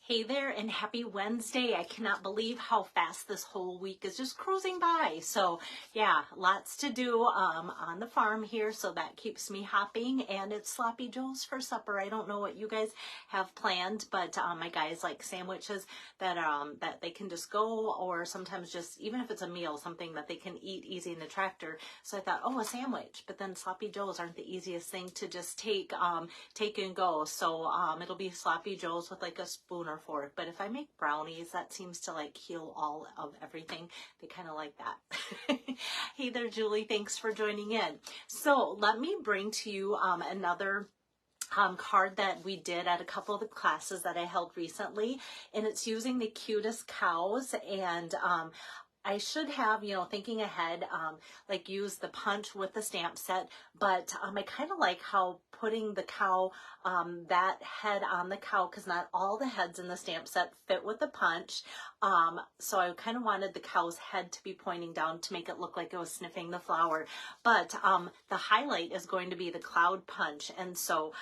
Hey there and happy Wednesday. I cannot believe how fast this whole week is just cruising by. So yeah, lots to do on the farm here. So that keeps me hopping, and it's Sloppy Joe's for supper. I don't know what you guys have planned, but my guys like sandwiches that they can just go, or sometimes just, even if it's a meal, something that they can eat easy in the tractor. So I thought, oh, a sandwich, but then Sloppy Joe's aren't the easiest thing to just take and go. So it'll be Sloppy Joe's with like a spoon or fork. But if I make brownies, that seems to like heal all of everything. They kind of like that. Hey there, Julie. Thanks for joining in. So let me bring to you another card that we did at a couple of the classes that I held recently, and it's using the Cutest cows. And I should have, thinking ahead, like use the punch with the stamp set, but I kind of like how putting the cow, that head on the cow, because not all the heads in the stamp set fit with the punch. So I kind of wanted the cow's head to be pointing down to make it look like it was sniffing the flower. But the highlight is going to be the cloud punch. And so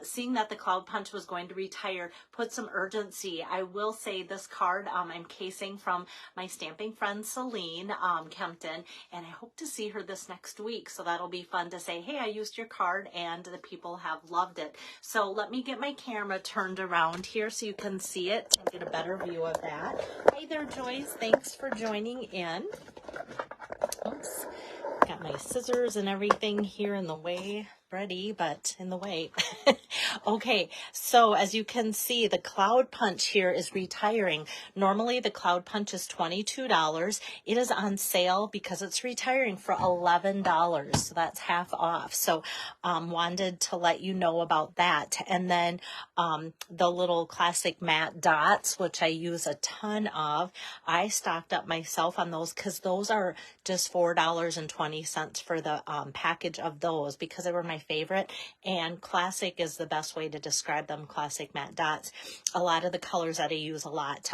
seeing that the cloud punch was going to retire put some urgency. I will say this card I'm casing from my stamping friend Celine Kempton, and I hope to see her this next week. So that'll be fun to say, hey, I used your card and the people have loved it. So let me get my camera turned around here so you can see it and get a better view of that. Hey there, Joyce. Thanks for joining in. Oops. Got my scissors and everything here in the way, ready, but in the way. Okay, so as you can see, the cloud punch here is retiring. Normally the cloud punch is $22. It is on sale because it's retiring for $11. So that's half off. So wanted to let you know about that. And then the little classic matte dots, which I use a ton of, I stocked up myself on those because those are just $4.20 for the package of those, because they were my favorite. And classic is the best way to describe them, classic matte dots. A lot of the colors that I use a lot.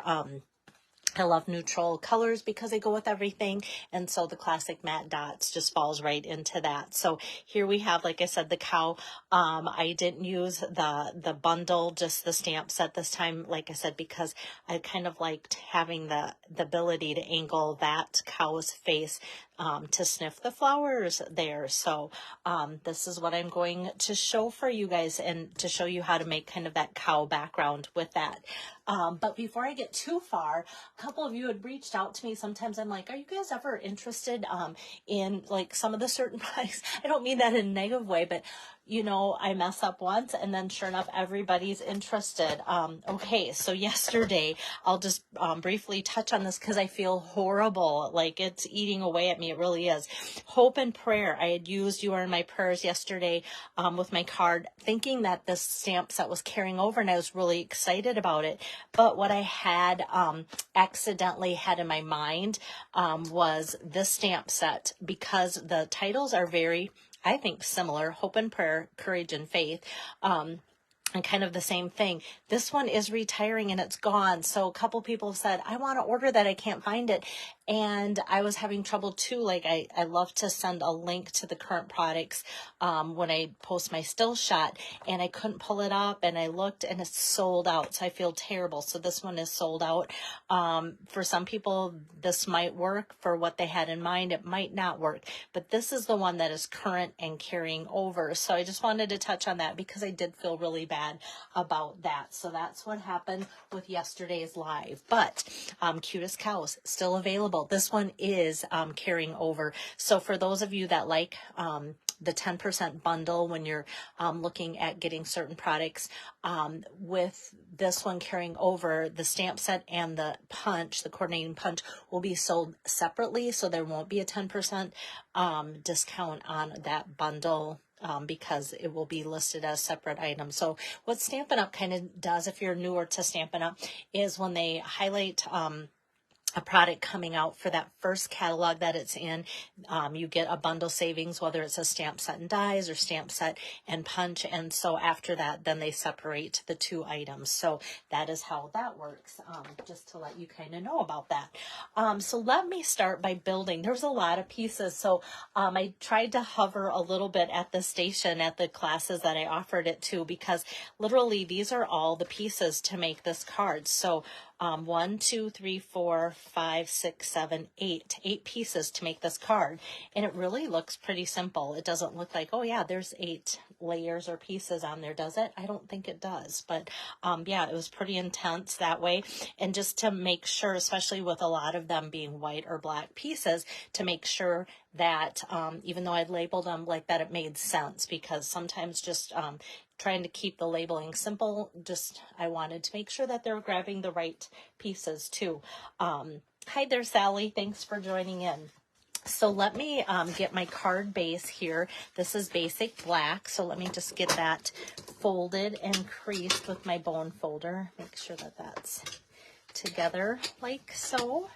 I love neutral colors because they go with everything, and so the classic matte dots just falls right into that. So here we have, like I said, the cow. I didn't use the bundle, just the stamp set this time, like I said, because I kind of liked having the ability to angle that cow's face to sniff the flowers there. So this is what I'm going to show for you guys, and to show you how to make kind of that cow background with that. But before I get too far, a couple of you had reached out to me. Sometimes I'm like, are you guys ever interested in like some of the certain products? I don't mean that in a negative way, but I mess up once and then sure enough, everybody's interested. Okay, so yesterday, I'll just briefly touch on this because I feel horrible. Like it's eating away at me. It really is. Hope and prayer. I had used You Are in My Prayers yesterday with my card, thinking that this stamp set was carrying over, and I was really excited about it. But what I had accidentally had in my mind was this stamp set, because the titles are very, I think, similar: Hope and Prayer, Courage and Faith. And kind of the same thing. This one is retiring and it's gone. So a couple people said, I want to order that. I can't find it. And I was having trouble too. Like I love to send a link to the current products when I post my still shot, and I couldn't pull it up, and I looked and it's sold out. So I feel terrible. So this one is sold out. For some people, this might work for what they had in mind. It might not work, but this is the one that is current and carrying over. So I just wanted to touch on that because I did feel really bad about that. So that's what happened with yesterday's live. But Cutest Cows still available. This one is carrying over. So for those of you that like the 10% bundle when you're looking at getting certain products, with this one carrying over, the stamp set and the punch, the coordinating punch, will be sold separately. So there won't be a 10% discount on that bundle, because it will be listed as separate items. So what Stampin' Up! Kind of does, if you're newer to Stampin' Up!, is when they highlight a product coming out for that first catalog that it's in. You get a bundle savings, whether it's a stamp set and dies or stamp set and punch. And so after that, then they separate the two items. So that is how that works, just to let you kind of know about that. So let me start by building. There's a lot of pieces. So I tried to hover a little bit at the station at the classes that I offered it to, because literally these are all the pieces to make this card. So 1, 2, 3, 4, 5, 6, 7, 8 pieces to make this card. And it really looks pretty simple. It doesn't look like, oh yeah, there's 8 layers or pieces on there, does it? I don't think it does. But yeah, it was pretty intense that way. And just to make sure, especially with a lot of them being white or black pieces, to make sure that even though I'd labeled them like that, it made sense, because sometimes just trying to keep the labeling simple, just I wanted to make sure that they're grabbing the right pieces too. Hi there, Sally. Thanks for joining in. So let me get my card base here. This is basic black, so let me just get that folded and creased with my bone folder. Make sure that that's together like so.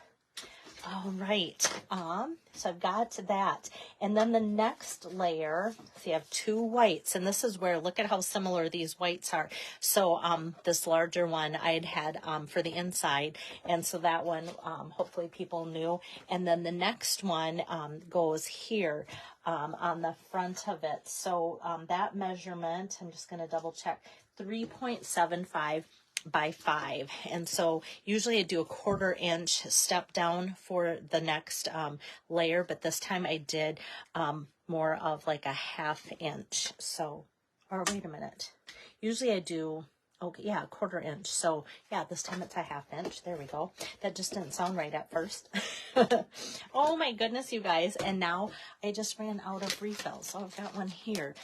All right, so I've got that. And then the next layer, so you have 2 whites, and this is where, look at how similar these whites are. So this larger one I'd had for the inside, and so that one, hopefully people knew. And then the next one goes here on the front of it. So that measurement, I'm just gonna double check, 3.75 by 5. And so usually I do a 1/4 inch step down for the next layer, but this time I did more of like a 1/2 inch. So, or wait a minute, usually I do, okay, yeah, a 1/4 inch. So yeah, this time it's a 1/2 inch. There we go. That just didn't sound right at first. Oh my goodness, you guys. And now I just ran out of refills. So I've got one here,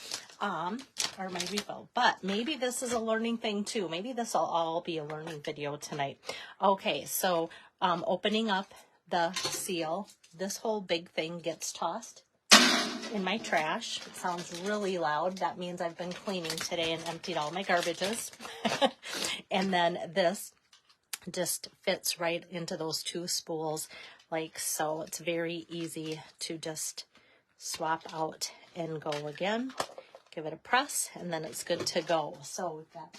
or my refill. But maybe this is a learning thing too. Maybe this will all be a learning video tonight. Okay, so opening up the seal, this whole big thing gets tossed in my trash. It sounds really loud. That means I've been cleaning today and emptied all my garbages. And then this just fits right into those 2 spools like so. It's very easy to just swap out and go again. Give it a press, and then it's good to go. So we've got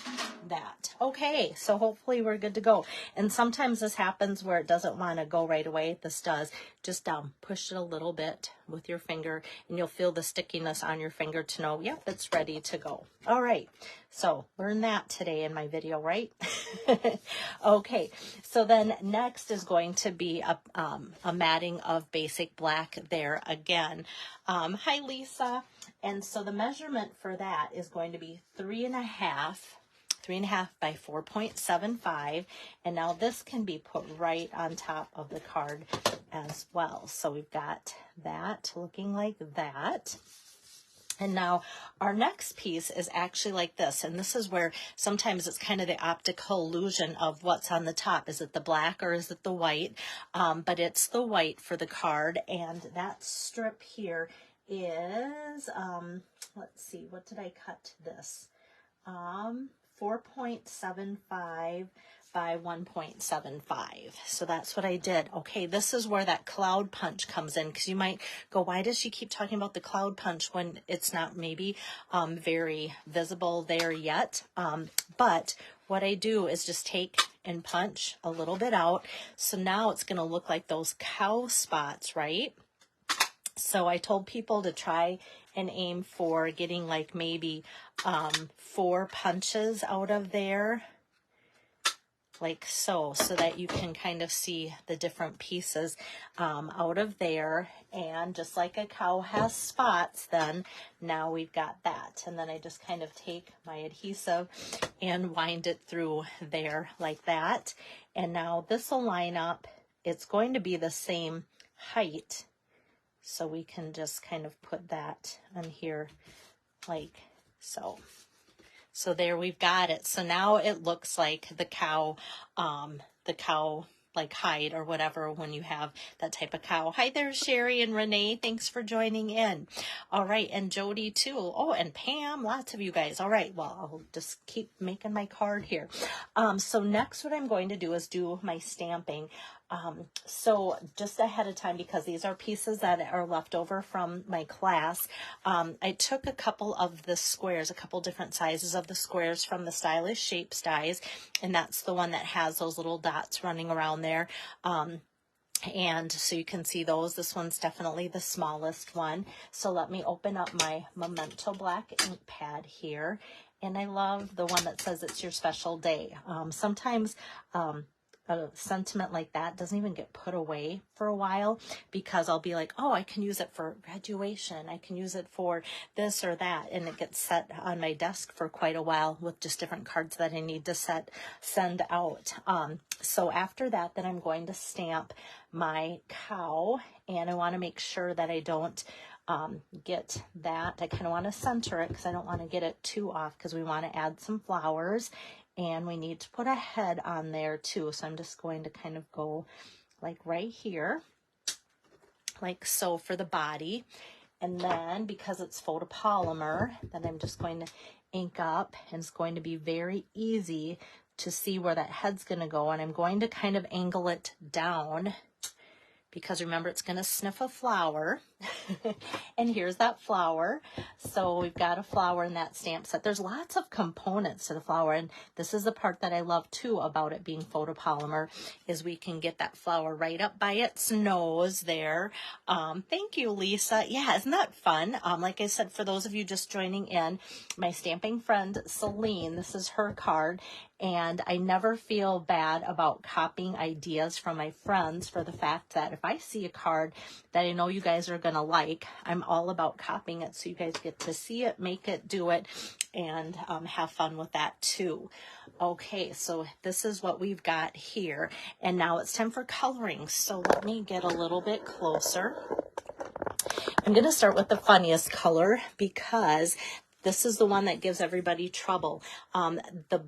that. Okay, so hopefully we're good to go. And sometimes this happens where it doesn't want to go right away. This does. Just push it a little bit with your finger, and you'll feel the stickiness on your finger to know, yep, it's ready to go. All right, so learn that today in my video, right? Okay, so then next is going to be a matting of basic black there again. Hi, Lisa. And so the measurement for that is going to be 3.5 by 4.75. And now this can be put right on top of the card as well. So we've got that looking like that. And now our next piece is actually like this. And this is where sometimes it's kind of the optical illusion of what's on the top. Is it the black or is it the white? But it's the white for the card. And that strip here is, let's see, what did I cut this? 4.75 by 1.75. So that's what I did. Okay, this is where that cloud punch comes in, because you might go, why does she keep talking about the cloud punch when it's not maybe very visible there yet? But what I do is just take and punch a little bit out. So now it's going to look like those cow spots, right? So I told people to try and aim for getting like maybe 4 punches out of there, like so that you can kind of see the different pieces out of there. And just like a cow has spots, then now we've got that. And then I just kind of take my adhesive and wind it through there like that. And now this will line up. It's going to be the same height. So we can just kind of put that on here like so. So there we've got it. So now it looks like the cow like hide or whatever when you have that type of cow. Hi there, Sherry and Renee. Thanks for joining in. All right, and Jody too. Oh, and Pam, lots of you guys. All right, well, I'll just keep making my card here. So next what I'm going to do is do my stamping. So just ahead of time, because these are pieces that are left over from my class, I took a couple of the squares, a couple different sizes of the squares from the Stylish Shapes dies, and that's the one that has those little dots running around there. And so you can see those. This one's definitely the smallest one. So let me open up my Memento Black ink pad here. And I love the one that says it's your special day. Sometimes a sentiment like that doesn't even get put away for a while, because I'll be like, oh, I can use it for graduation. I can use it for this or that. And it gets set on my desk for quite a while with just different cards that I need to send out. So after that, then I'm going to stamp my cow, and I want to make sure that I don't get that. I kind of want to center it because I don't want to get it too off, because we want to add some flowers. And we need to put a head on there too. So I'm just going to kind of go like right here, like so for the body. And then because it's photopolymer, then I'm just going to ink up, and it's going to be very easy to see where that head's going to go. And I'm going to kind of angle it down, because remember, it's going to sniff a flower. And here's that flower. So we've got a flower in that stamp set. There's lots of components to the flower, and this is the part that I love too about it being photopolymer, is we can get that flower right up by its nose there. Thank you, Lisa. Yeah, isn't that fun? Like I said, for those of you just joining in, my stamping friend Celine, this is her card. And I never feel bad about copying ideas from my friends, for the fact that if I see a card that I know you guys are going to like, I'm all about copying it so you guys get to see it, make it, do it, and have fun with that too. Okay, so this is what we've got here. And now it's time for coloring. So let me get a little bit closer. I'm going to start with the funniest color, because this is the one that gives everybody trouble, the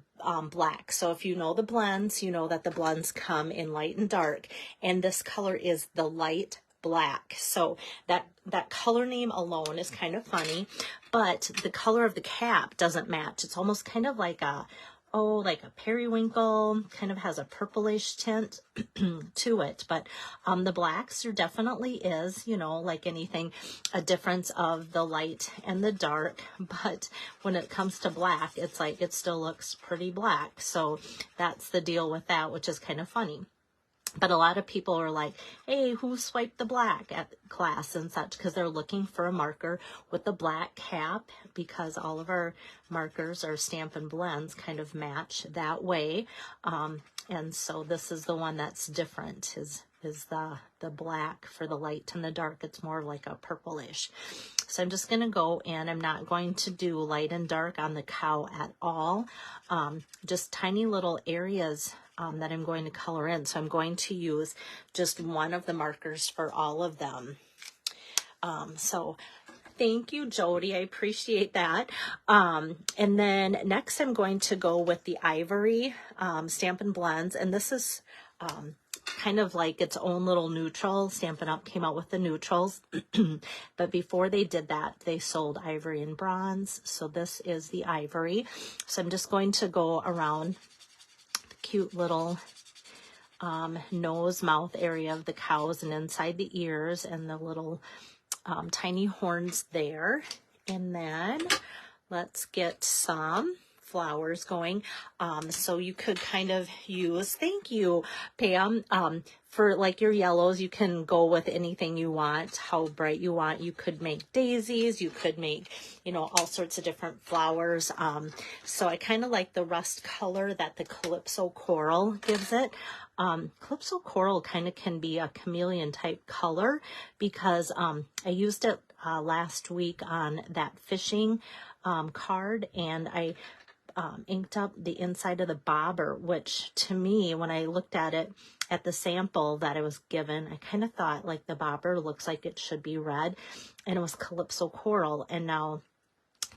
black. So if you know the blends, you know that the blends come in light and dark, and this color is the light black. So that color name alone is kind of funny, but the color of the cap doesn't match. It's almost kind of like a periwinkle, kind of has a purplish tint to it. But the blacks, there definitely is, you know, like anything, a difference of the light and the dark. But when it comes to black, it's like it still looks pretty black. So that's the deal with that, which is kind of funny. But a lot of people are like, hey, who swiped the black at class and such, because they're looking for a marker with the black cap, because all of our markers, our Stampin' Blends, kind of match that way. And so this is the one that's different, is the black for the light and the dark. It's more like a purplish. So I'm just going to go in. I'm not going to do light and dark on the cow at all. Just tiny little areas that I'm going to color in. So I'm going to use just one of the markers for all of them. So thank you, Jody. I appreciate that. And then next I'm going to go with the Ivory Stampin' Blends. And this is kind of like its own little neutral. Stampin' Up! Came out with the neutrals. But before they did that, they sold ivory and bronze. So this is the Ivory. So I'm just going to go around the cute little nose, mouth area of the cows, and inside the ears, and the little tiny horns there. And then let's get some flowers going. So you could kind of use, thank you, Pam, for like your yellows, you can go with anything you want, how bright you want. You could make daisies, you could make, you know, all sorts of different flowers. So I kind of like the rust color that the Calypso Coral gives it. Calypso Coral kind of can be a chameleon type color, because I used it last week on that fishing card, and I inked up the inside of the bobber, which to me, when I looked at it at the sample that I was given, I kind of thought like the bobber looks like it should be red, and it was Calypso Coral. And now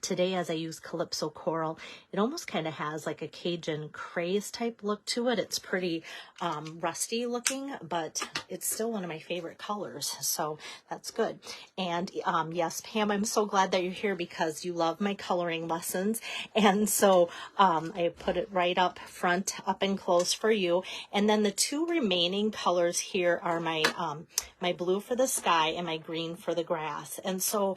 Today, as I use Calypso Coral, it almost kind of has like a Cajun craze type look to it. It's pretty rusty looking, but it's still one of my favorite colors, so that's good. And yes, Pam, I'm so glad that you're here because you love my coloring lessons, and so I put it right up front, up and close for you. And then the two remaining colors here are my my blue for the sky and my green for the grass. And so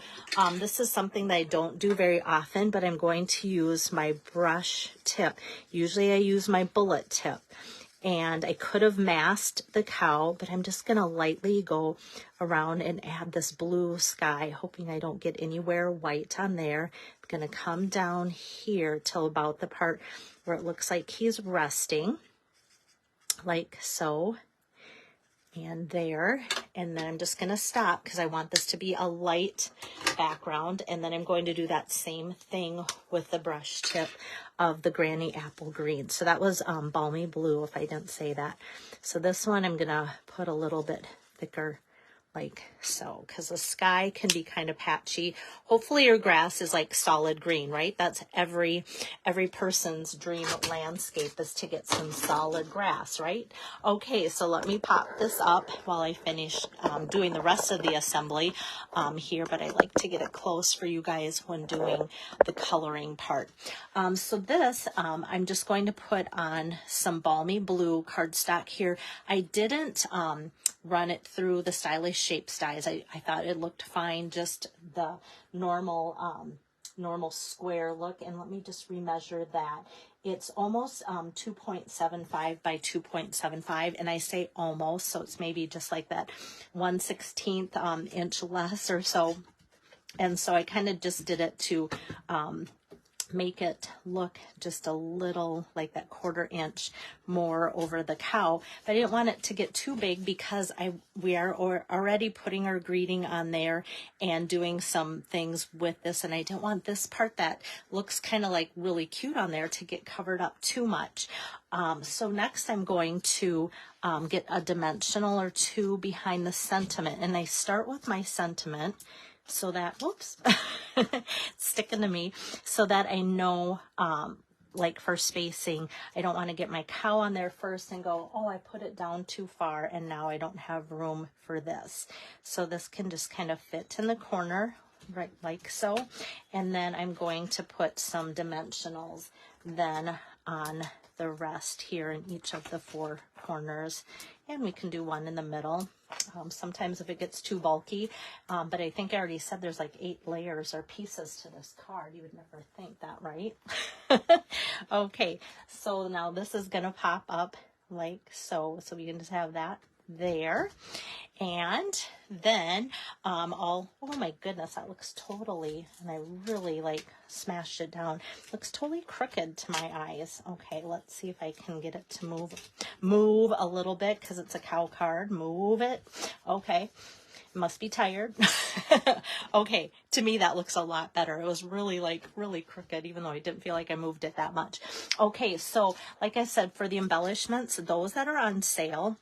this is something that I don't do very often, but I'm going to use my brush tip. Usually I use my bullet tip, and I could have masked the cow, but I'm just going to lightly go around and add this blue sky, hoping I don't get anywhere white on there. I'm going to come down here till about the part where it looks like he's resting, like so. And there, and then I'm just going to stop because I want this to be a light background, and then I'm going to do that same thing with the brush tip of the Granny Apple Green. So that was Balmy Blue, if I didn't say that. So this one I'm going to put a little bit thicker, like so, because the sky can be kind of patchy. Hopefully your grass is like solid green, right? That's every person's dream landscape, is to get some solid grass, right? Okay, so let me pop this up while I finish doing the rest of the assembly here, but I like to get it close for you guys when doing the coloring part. So this, I'm just going to put on some Balmy Blue cardstock here. I didn't run it through the Stylish Shapes dyes. I thought it looked fine, just the normal normal square look. And let me just remeasure that. It's almost 2.75 by 2.75, and I say almost, so it's maybe just like that 1/16 inch less or so. And so I kind of just did it to make it look just a little like that 1/4 inch more over the cow, but I didn't want it to get too big because we are already putting our greeting on there and doing some things with this, and I didn't want this part that looks kind of like really cute on there to get covered up too much. So next I'm going to get a dimensional or two behind the sentiment, and I start with my sentiment so that, whoops, it's sticking to me, so that I know, like for spacing, I don't want to get my cow on there first and go, oh, I put it down too far and now I don't have room for this. So this can just kind of fit in the corner, right, like so. And then I'm going to put some dimensionals then on the rest here in each of the 4 corners, and we can do one in the middle. Sometimes if it gets too bulky, but I think I already said there's like 8 layers or pieces to this card. You would never think that, right? Okay, so now this is going to pop up like so. So we can just have that there. And then oh my goodness, that looks totally, and I really like smashed it down, looks totally crooked to my eyes. Okay, let's see if I can get it to move a little bit, because it's a cow card. Move it. Okay, must be tired. Okay, to me that looks a lot better. It was really really crooked, even though I didn't feel like I moved it that much. Okay, so like I said, for the embellishments, those that are on sale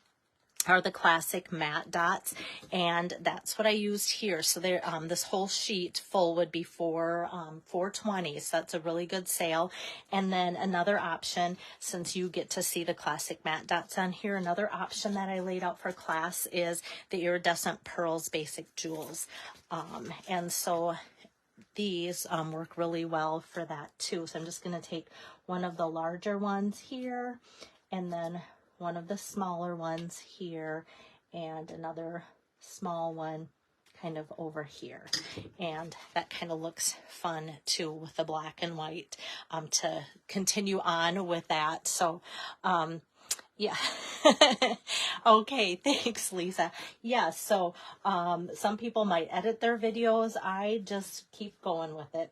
are the classic matte dots, and that's what I used here. So there, this whole sheet full would be for $4.20, so that's a really good sale. And then another option, since you get to see the classic matte dots on here, another option that I laid out for class is the Iridescent Pearls Basic Jewels, and so these work really well for that too. So I'm just going to take one of the larger ones here, and then one of the smaller ones here, and another small one kind of over here. And that kind of looks fun too with the black and white, to continue on with that. So yeah. Okay, thanks, Lisa. Yeah, so some people might edit their videos. I just keep going with it.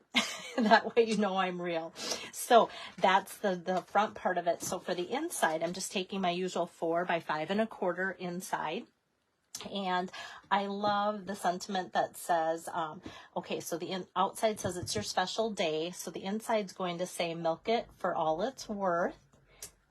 That way you know I'm real. So that's the front part of it. So for the inside, I'm just taking my usual 4 by 5 1/4 inside. And I love the sentiment that says, okay, so the outside says it's your special day. So the inside's going to say, milk it for all it's worth.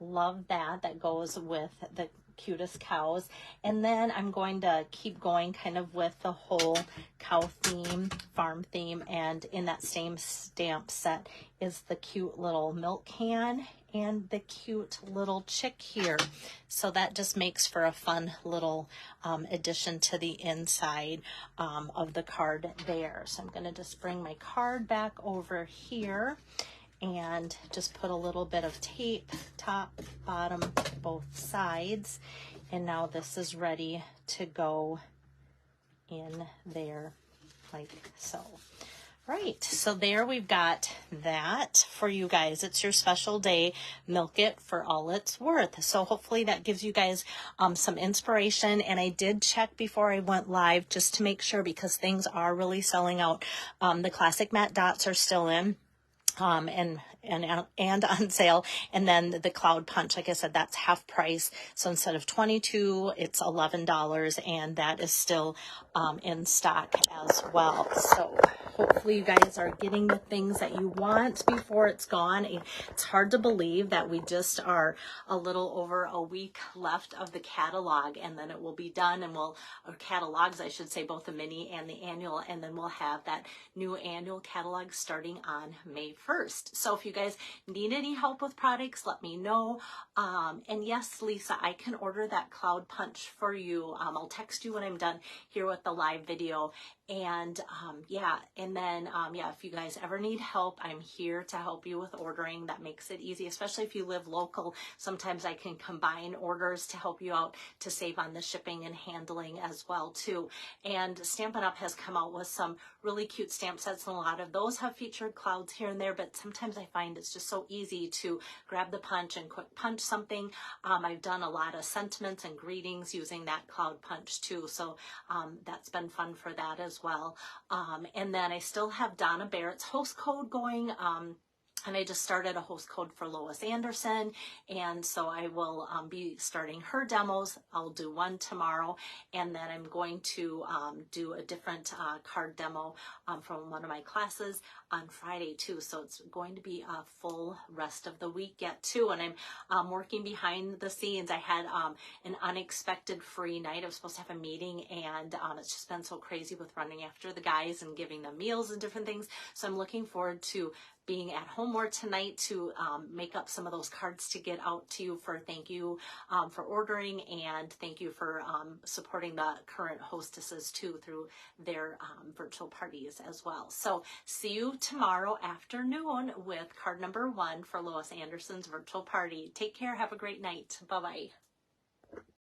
Love that. That goes with the cutest cows. And then I'm going to keep going kind of with the whole cow theme, farm theme, and in that same stamp set is the cute little milk can and the cute little chick here. So that just makes for a fun little addition to the inside of the card there. So I'm going to just bring my card back over here and just put a little bit of tape, top, bottom, both sides. And now this is ready to go in there like so. Right, so there we've got that for you guys. It's your special day. Milk it for all it's worth. So hopefully that gives you guys some inspiration. And I did check before I went live just to make sure, because things are really selling out. The classic matte dots are still in. And on sale. And then the Cloud Punch, like I said, that's half price. So instead of $22, it's $11, and that is still in stock as well. So hopefully you guys are getting the things that you want before it's gone. It's hard to believe that we just are a little over a week left of the catalog, and then it will be done, and or catalogs, I should say, both the mini and the annual, and then we'll have that new annual catalog starting on May 1st. So if you guys need any help with products, let me know. And yes, Lisa, I can order that Cloud Punch for you. I'll text you when I'm done here with the live video. And yeah, and then yeah, if you guys ever need help, I'm here to help you with ordering. That makes it easy, especially if you live local. Sometimes I can combine orders to help you out to save on the shipping and handling as well too. And Stampin' Up! Has come out with some really cute stamp sets, and a lot of those have featured clouds here and there, but sometimes I find it's just so easy to grab the punch and quick punch something. I've done a lot of sentiments and greetings using that Cloud Punch too, so that's been fun for that as well. And then I still have Donna Barrett's host code going. And I just started a host code for Lois Anderson, and so I will be starting her demos. I'll do one tomorrow, and then I'm going to do a different card demo from one of my classes on Friday too. So it's going to be a full rest of the week yet too. And I'm working behind the scenes. I had an unexpected free night. I was supposed to have a meeting, and it's just been so crazy with running after the guys and giving them meals and different things. So I'm looking forward to being at home more tonight to make up some of those cards to get out to you for thank you for ordering, and thank you for supporting the current hostesses too through their virtual parties as well. So see you tomorrow afternoon with card number 1 for Lois Anderson's virtual party. Take care. Have a great night. Bye-bye.